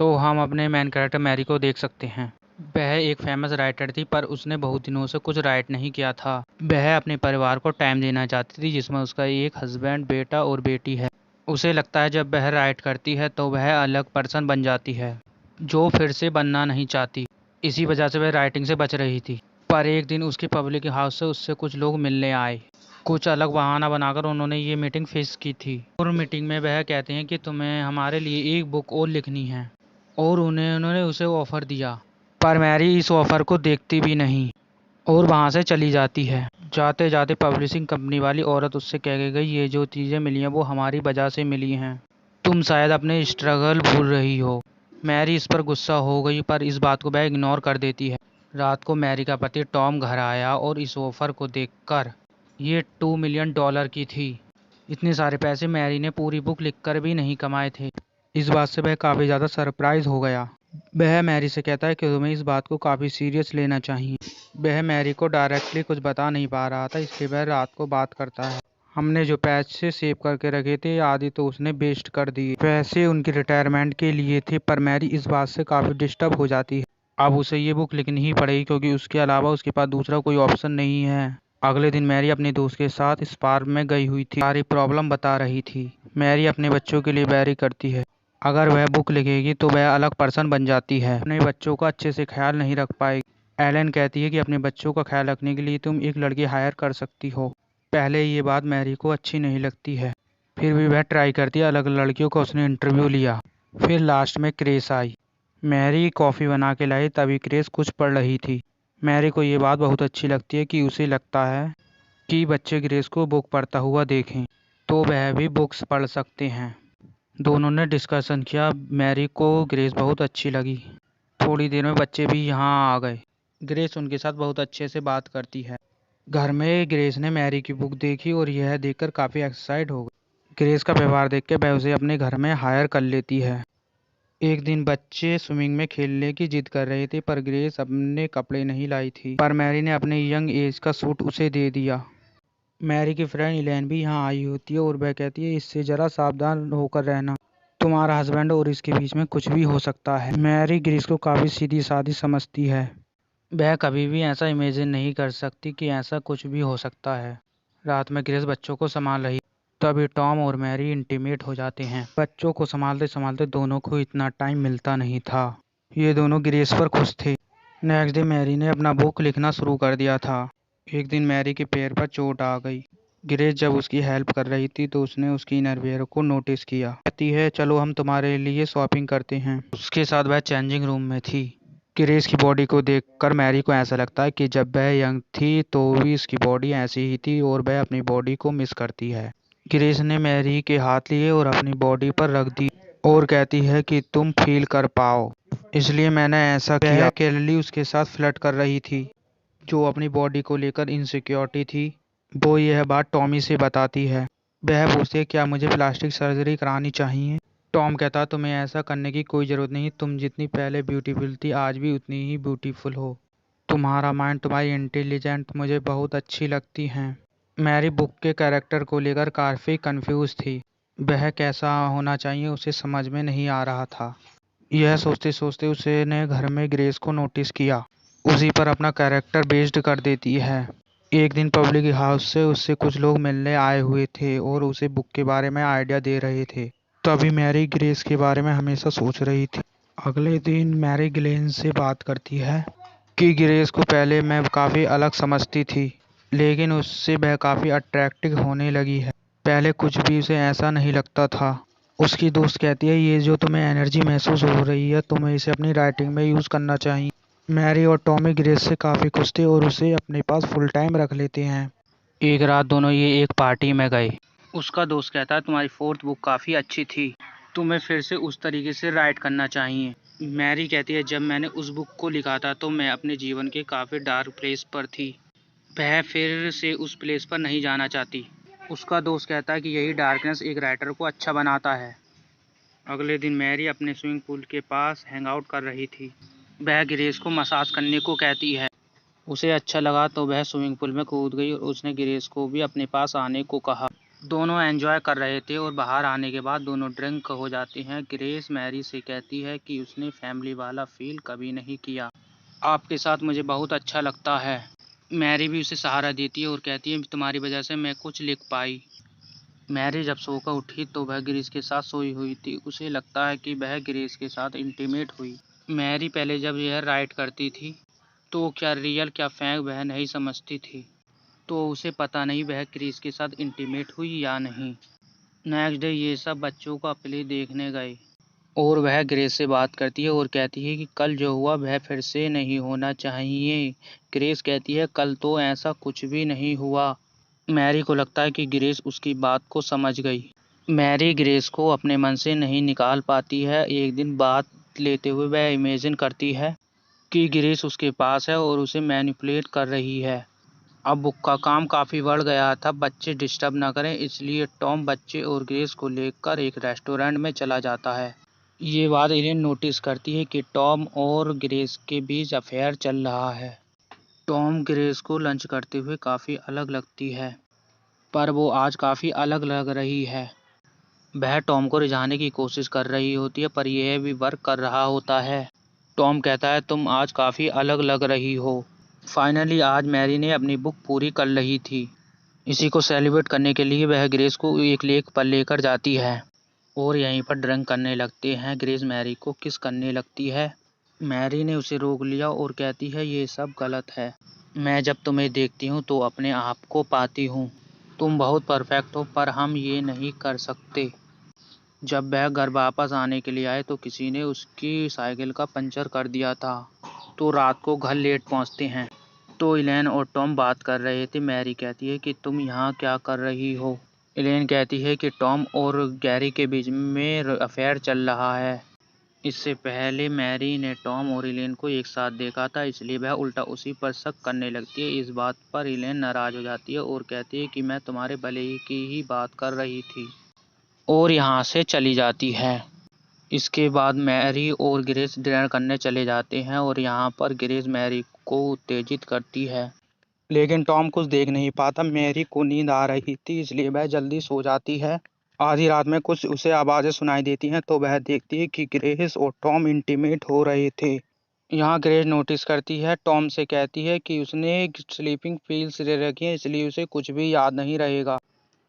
तो हम अपने मेन कैरेक्टर मैरी को देख सकते हैं। वह एक फेमस राइटर थी, पर उसने बहुत दिनों से कुछ राइट नहीं किया था। वह अपने परिवार को टाइम देना चाहती थी, जिसमें उसका एक हस्बैंड, बेटा और बेटी है। उसे लगता है जब वह राइट करती है तो वह अलग पर्सन बन जाती है, जो फिर से बनना नहीं चाहती। इसी वजह से वह राइटिंग से बच रही थी। पर एक दिन उसके पब्लिक हाउस से उससे कुछ लोग मिलने आए। कुछ अलग बहाना बनाकर उन्होंने ये मीटिंग फिक्स की थी, और मीटिंग में वह कहते हैं कि तुम्हें हमारे लिए एक बुक और लिखनी है, और उन्होंने उसे ऑफर दिया। पर मैरी इस ऑफर को देखती भी नहीं और वहाँ से चली जाती है। जाते जाते पब्लिशिंग कंपनी वाली औरत उससे कह के गई, ये जो चीज़ें मिली हैं वो हमारी वजह से मिली हैं, तुम शायद अपने स्ट्रगल भूल रही हो। मैरी इस पर गुस्सा हो गई, पर इस बात को वह इग्नोर कर देती है। रात को मैरी का पति टॉम घर आया और इस ऑफर को देखकर, ये $2 मिलियन की थी। इतने सारे पैसे मैरी ने पूरी बुक लिखकर भी नहीं कमाए थे। इस बात से वह काफ़ी ज़्यादा सरप्राइज हो गया। वह मैरी से कहता है कि तुम्हें इस बात को काफ़ी सीरियस लेना चाहिए। वह मैरी को डायरेक्टली कुछ बता नहीं पा रहा था, इसलिए वह रात को बात करता है। हमने जो पैसे सेव करके रखे थे आदि तो उसने वेस्ट कर दिए, पैसे उनकी रिटायरमेंट के लिए थे। पर मैरी इस बात से काफ़ी डिस्टर्ब हो जाती है। अब उसे ये बुक लिखनी ही पड़ेगी, क्योंकि उसके अलावा उसके पास दूसरा कोई ऑप्शन नहीं है। अगले दिन मैरी अपने दोस्त के साथ इस पार्क में गई हुई थी, सारी प्रॉब्लम बता रही थी। मैरी अपने बच्चों के लिए बैरी करती है। अगर वह बुक लिखेगी तो वह अलग पर्सन बन जाती है, अपने बच्चों का अच्छे से ख्याल नहीं रख पाएगी। एलन कहती है कि अपने बच्चों का ख्याल रखने के लिए तुम एक लड़की हायर कर सकती हो। पहले ये बात मैरी को अच्छी नहीं लगती है, फिर भी वह ट्राई करती है। अलग लड़कियों का उसने इंटरव्यू लिया। फिर लास्ट में क्रेस आई। मैरी कॉफ़ी बना के लाई, तभी क्रेस कुछ पढ़ रही थी। मैरी को ये बात बहुत अच्छी लगती है कि उसे लगता है कि बच्चे ग्रेस को बुक पढ़ता हुआ देखें तो वह भी बुक्स पढ़ सकते हैं। दोनों ने डिस्कशन किया। मैरी को ग्रेस बहुत अच्छी लगी। थोड़ी देर में बच्चे भी यहाँ आ गए। ग्रेस उनके साथ बहुत अच्छे से बात करती है। घर में ग्रेस ने मैरी की बुक देखी और यह देखकर काफ़ी एक्साइट हो गई। ग्रेस का व्यवहार देख के वह उसे अपने घर में हायर कर लेती है। एक दिन बच्चे स्विमिंग में खेलने की जिद कर रहे थे, पर ग्रेस अपने कपड़े नहीं लाई थी। पर मैरी ने अपने यंग एज का सूट उसे दे दिया। मैरी की फ्रेंड इलेन भी यहाँ आई होती है और वह कहती है, इससे ज़रा सावधान होकर रहना, तुम्हारा हस्बैंड और इसके बीच में कुछ भी हो सकता है। मैरी ग्रेस को काफ़ी सीधी सादी समझती है। वह कभी भी ऐसा इमेजिन नहीं कर सकती कि ऐसा कुछ भी हो सकता है। रात में ग्रेस बच्चों को संभाल रही, तभी टॉम और मैरी इंटीमेट हो जाते हैं। बच्चों को संभालते संभालते दोनों को इतना टाइम मिलता नहीं था। ये दोनों ग्रेस पर खुश थे। नेक्स्ट डे मैरी ने अपना बुक लिखना शुरू कर दिया था। एक दिन मैरी के पैर पर चोट आ गई। ग्रेस जब उसकी हेल्प कर रही थी तो उसने उसकी इनरवियर को नोटिस किया। कहती है, चलो हम तुम्हारे लिए शॉपिंग करते हैं। उसके साथ वह चेंजिंग रूम में थी। ग्रेस की बॉडी को देखकर मैरी को ऐसा लगता है कि जब वह यंग थी तो भी उसकी बॉडी ऐसी ही थी और वह अपनी बॉडी को मिस करती है। ग्रेस ने मैरी के हाथ लिए और अपनी बॉडी पर रख दी और कहती है कि तुम फील कर पाओ, इसलिए मैंने ऐसा किया। केली उसके साथ फ्लर्ट कर रही थी, जो अपनी बॉडी को लेकर इनसिक्योरिटी थी। वो यह बात टॉमी से बताती है। वह पूछती है, क्या मुझे प्लास्टिक सर्जरी करानी चाहिए? टॉम कहता, तुम्हें ऐसा करने की कोई ज़रूरत नहीं। तुम जितनी पहले ब्यूटीफुल थी आज भी उतनी ही ब्यूटीफुल हो। तुम्हारा माइंड, तुम्हारी इंटेलिजेंट मुझे बहुत अच्छी लगती हैं। मैरी बुक के कैरेक्टर को लेकर काफ़ी कंफ्यूज थी। वह कैसा होना चाहिए उसे समझ में नहीं आ रहा था। यह सोचते सोचते उसने घर में ग्रेस को नोटिस किया। उसी पर अपना कैरेक्टर बेस्ड कर देती है। एक दिन पब्लिक हाउस से उससे कुछ लोग मिलने आए हुए थे और उसे बुक के बारे में आइडिया दे रहे थे। तभी मैरी ग्रेस के बारे में हमेशा सोच रही थी। अगले दिन मैरी ग्लेन से बात करती है कि ग्रेस को पहले मैं काफ़ी अलग समझती थी, लेकिन उससे वह काफ़ी अट्रैक्टिव होने लगी है। पहले कुछ भी उसे ऐसा नहीं लगता था। उसकी दोस्त कहती है, ये जो तुम्हें एनर्जी महसूस हो रही है तुम्हें इसे अपनी राइटिंग में यूज़ करना चाहिए। मैरी और टॉमी ग्रेस से काफ़ी खुश थे और उसे अपने पास फुल टाइम रख लेते हैं। एक रात दोनों ये एक पार्टी में गए। उसका दोस्त कहता है, तुम्हारी फोर्थ बुक काफ़ी अच्छी थी, तुम्हें फिर से उस तरीके से राइट करना चाहिए। मैरी कहती है, जब मैंने उस बुक को लिखा था तो मैं अपने जीवन के काफ़ी डार्क प्लेस पर थी, वह फिर से उस प्लेस पर नहीं जाना चाहती। उसका दोस्त कहता है कि यही डार्कनेस एक राइटर को अच्छा बनाता है। अगले दिन मैरी अपने स्विमिंग पूल के पास हैंग आउट कर रही थी। वह ग्रेस को मसाज करने को कहती है। उसे अच्छा लगा तो वह स्विमिंग पूल में कूद गई और उसने ग्रेस को भी अपने पास आने को कहा। दोनों एंजॉय कर रहे थे और बाहर आने के बाद दोनों ड्रिंक हो जाते हैं। ग्रेस मैरी से कहती है कि उसने फैमिली वाला फील कभी नहीं किया। आपके साथ मुझे बहुत अच्छा लगता है। मैरी भी उसे सहारा देती है और कहती है तुम्हारी वजह से मैं कुछ लिख पाई। मैरी जब सोकर उठी तो वह ग्रेस के साथ सोई हुई थी। उसे लगता है कि वह ग्रेस के साथ इंटीमेट हुई। मैरी पहले जब यह राइट करती थी तो क्या रियल क्या फेक वह नहीं समझती थी, तो उसे पता नहीं वह ग्रेस के साथ इंटीमेट हुई या नहीं। नेक्स्ट डे ये सब बच्चों का प्ले देखने गए और वह ग्रेस से बात करती है और कहती है कि कल जो हुआ वह फिर से नहीं होना चाहिए। ग्रेस कहती है कल तो ऐसा कुछ भी नहीं हुआ। मैरी को लगता है कि ग्रेस उसकी बात को समझ गई। मैरी ग्रेस को अपने मन से नहीं निकाल पाती है। एक दिन बात लेते हुए वह इमेजिन करती है कि ग्रेस उसके पास है और उसे मैनिपुलेट कर रही है। अब बुक का काम काफ़ी बढ़ गया था। बच्चे डिस्टर्ब न करें इसलिए टॉम बच्चे और ग्रेस को लेकर एक रेस्टोरेंट में चला जाता है। ये बात इलेन नोटिस करती है कि टॉम और ग्रेस के बीच अफेयर चल रहा है। टॉम ग्रेस को लंच करते हुए काफ़ी अलग लगती है, पर वो आज काफ़ी अलग लग रही है। वह टॉम को रिझाने की कोशिश कर रही होती है पर यह भी वर्क कर रहा होता है। टॉम कहता है तुम आज काफ़ी अलग लग रही हो। फाइनली आज मैरी ने अपनी बुक पूरी कर ली थी। इसी को सेलिब्रेट करने के लिए वह ग्रेस को एक लेक पर लेकर जाती है और यहीं पर ड्रिंक करने लगते हैं। ग्रेस मैरी को किस करने लगती है। मैरी ने उसे रोक लिया और कहती है ये सब गलत है। मैं जब तुम्हें देखती हूँ तो अपने आप को पाती हूँ। तुम बहुत परफेक्ट हो पर हम ये नहीं कर सकते। जब वह घर वापस आने के लिए आए तो किसी ने उसकी साइकिल का पंचर कर दिया था, तो रात को घर लेट पहुंचते हैं। तो इलेन और टॉम बात कर रहे थे। मैरी कहती है कि तुम यहाँ क्या कर रही हो। इलेन कहती है कि टॉम और गैरी के बीच में अफेयर चल रहा है। इससे पहले मैरी ने टॉम और इलेन को एक साथ देखा था, इसलिए वह उल्टा उसी पर शक करने लगती है। इस बात पर इलेन नाराज हो जाती है और कहती है कि मैं तुम्हारे भले की ही बात कर रही थी और यहाँ से चली जाती है। इसके बाद मैरी और ग्रेस डिनर करने चले जाते हैं और यहाँ पर ग्रेस मैरी को उत्तेजित करती है, लेकिन टॉम कुछ देख नहीं पाता। मैरी को नींद आ रही थी इसलिए वह जल्दी सो जाती है। आधी रात में कुछ उसे आवाज़ें सुनाई देती हैं तो वह देखती है कि ग्रेस और टॉम इंटीमेट हो रहे थे। यहाँ ग्रेस नोटिस करती है। टॉम से कहती है कि उसने स्लीपिंग पिल्स ले रखी है इसलिए उसे कुछ भी याद नहीं रहेगा,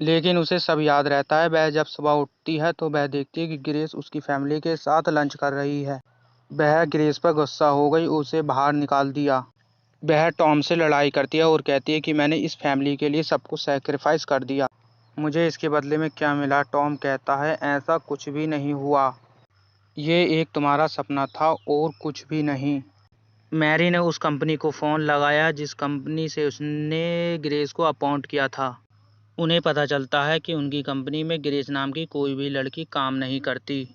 लेकिन उसे सब याद रहता है। वह जब सुबह उठती है तो वह देखती है कि ग्रेस उसकी फैमिली के साथ लंच कर रही है। वह ग्रेस पर गुस्सा हो गई, उसे बाहर निकाल दिया। वह टॉम से लड़ाई करती है और कहती है कि मैंने इस फैमिली के लिए सब कुछ सैक्रिफाइस कर दिया, मुझे इसके बदले में क्या मिला। टॉम कहता है ऐसा कुछ भी नहीं हुआ, ये एक तुम्हारा सपना था और कुछ भी नहीं। मैरी ने उस कंपनी को फ़ोन लगाया जिस कंपनी से उसने ग्रेस को अपॉइंट किया था। उन्हें पता चलता है कि उनकी कंपनी में ग्रेस नाम की कोई भी लड़की काम नहीं करती।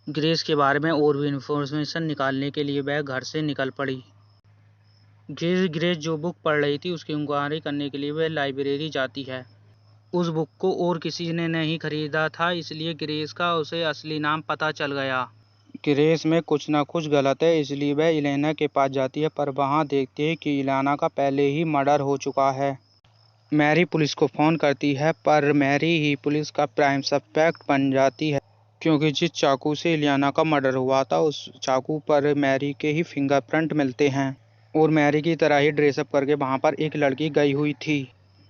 ग्रेस के बारे में और भी इंफॉर्मेशन निकालने के लिए वह घर से निकल पड़ी। ग्रेस जो बुक पढ़ रही थी उसकी इंक्वायरी करने के लिए वह लाइब्रेरी जाती है। उस बुक को और किसी ने नहीं खरीदा था इसलिए ग्रेस का उसे असली नाम पता चल गया। ग्रेस में कुछ ना कुछ गलत है इसलिए वह इलेना के पास जाती है, पर वहाँ देखती है कि इलेना का पहले ही मर्डर हो चुका है। मैरी पुलिस को फ़ोन करती है पर मैरी ही पुलिस का प्राइम सस्पेक्ट बन जाती है, क्योंकि जिस चाकू से इलियाना का मर्डर हुआ था उस चाकू पर मैरी के ही फिंगरप्रिंट मिलते हैं और मैरी की तरह ही ड्रेसअप करके वहाँ पर एक लड़की गई हुई थी।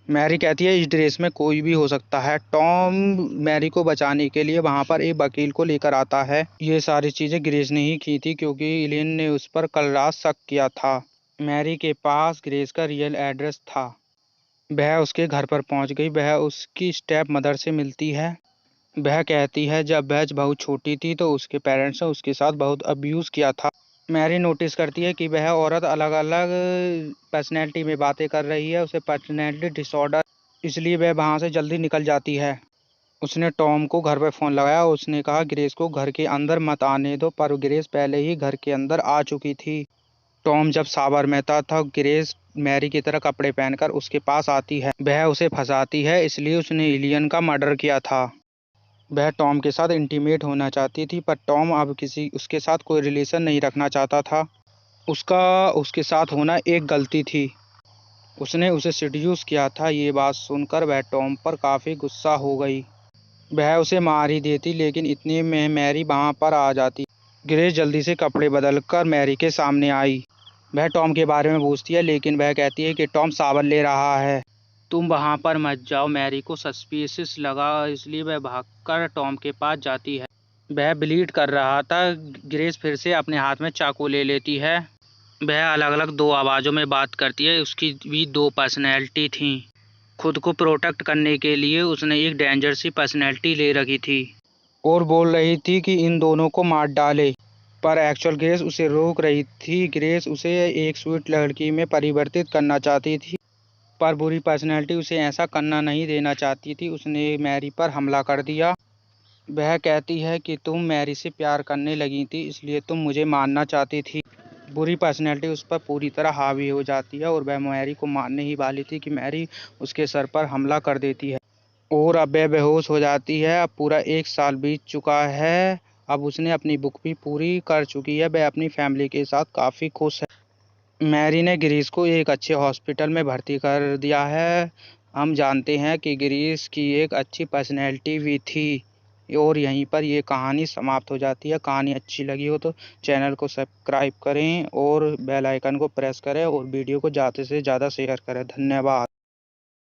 मैरी कहती है इस ड्रेस में कोई भी हो सकता है। टॉम मैरी को बचाने के लिए वहाँ पर एक वकील को लेकर आता है। ये सारी चीज़ें ग्रेस ने ही की थी क्योंकि इलेन ने उस पर कल रात शक किया था। मैरी के पास ग्रेस का रियल एड्रेस था। वह उसके घर पर पहुंच गई। वह उसकी स्टेप मदर से मिलती है। वह कहती है जब वह बहुत छोटी थी तो उसके पेरेंट्स ने उसके साथ बहुत अब्यूज़ किया था। मैरी नोटिस करती है कि वह औरत अलग अलग पर्सनैलिटी में बातें कर रही है, उसे पर्सनैलिटी डिसऑर्डर, इसलिए वह वहाँ से जल्दी निकल जाती है। उसने टॉम को घर पर फ़ोन लगाया। उसने कहा ग्रेस को घर के अंदर मत आने दो, पर ग्रेस पहले ही घर के अंदर आ चुकी थी। टॉम जब साबर में था ग्रेस मैरी की तरह कपड़े पहनकर उसके पास आती है। वह उसे फंसाती है इसलिए उसने इलियन का मर्डर किया था। वह टॉम के साथ इंटीमेट होना चाहती थी पर टॉम अब उसके साथ कोई रिलेशन नहीं रखना चाहता था। उसका उसके साथ होना एक गलती थी। उसने उसे सेड्यूस किया था। ये बात सुनकर वह टॉम पर काफ़ी गुस्सा हो गई। वह उसे मार ही देती, लेकिन इतने में मैरी वहाँ पर आ जाती। ग्रेस जल्दी से कपड़े बदलकर मैरी के सामने आई। वह टॉम के बारे में पूछती है, लेकिन वह कहती है कि टॉम सावन ले रहा है, तुम वहाँ पर मत जाओ। मैरी को सस्पिशियस लगा, इसलिए वह भागकर टॉम के पास जाती है। वह ब्लीड कर रहा था। ग्रेस फिर से अपने हाथ में चाकू ले लेती है। वह अलग अलग दो आवाज़ों में बात करती है। उसकी भी दो पर्सनैलिटी थी। खुद को प्रोटेक्ट करने के लिए उसने एक डेंजर सी पर्सनैलिटी ले रखी थी और बोल रही थी कि इन दोनों को मार डाले, पर एक्चुअल ग्रेस उसे रोक रही थी। ग्रेस उसे एक स्वीट लड़की में परिवर्तित करना चाहती थी, पर बुरी पर्सनैलिटी उसे ऐसा करना नहीं देना चाहती थी। उसने मैरी पर हमला कर दिया। वह कहती है कि तुम मैरी से प्यार करने लगी थी, इसलिए तुम मुझे मारना चाहती थी। बुरी पर्सनैलिटी उस पर पूरी तरह हावी हो जाती है और वह मैरी को मारने ही वाली थी कि मैरी उसके सर पर हमला कर देती है और अब वह बेहोश हो जाती है। अब पूरा 1 साल बीत चुका है। अब उसने अपनी बुक भी पूरी कर चुकी है। वह अपनी फैमिली के साथ काफ़ी खुश है। मैरी ने ग्रीस को एक अच्छे हॉस्पिटल में भर्ती कर दिया है। हम जानते हैं कि ग्रीस की एक अच्छी पर्सनैलिटी भी थी। और यहीं पर ये कहानी समाप्त हो जाती है। कहानी अच्छी लगी हो तो चैनल को सब्सक्राइब करें और बेल आइकन को प्रेस करें और वीडियो को ज़्यादा से ज़्यादा शेयर करें। धन्यवाद।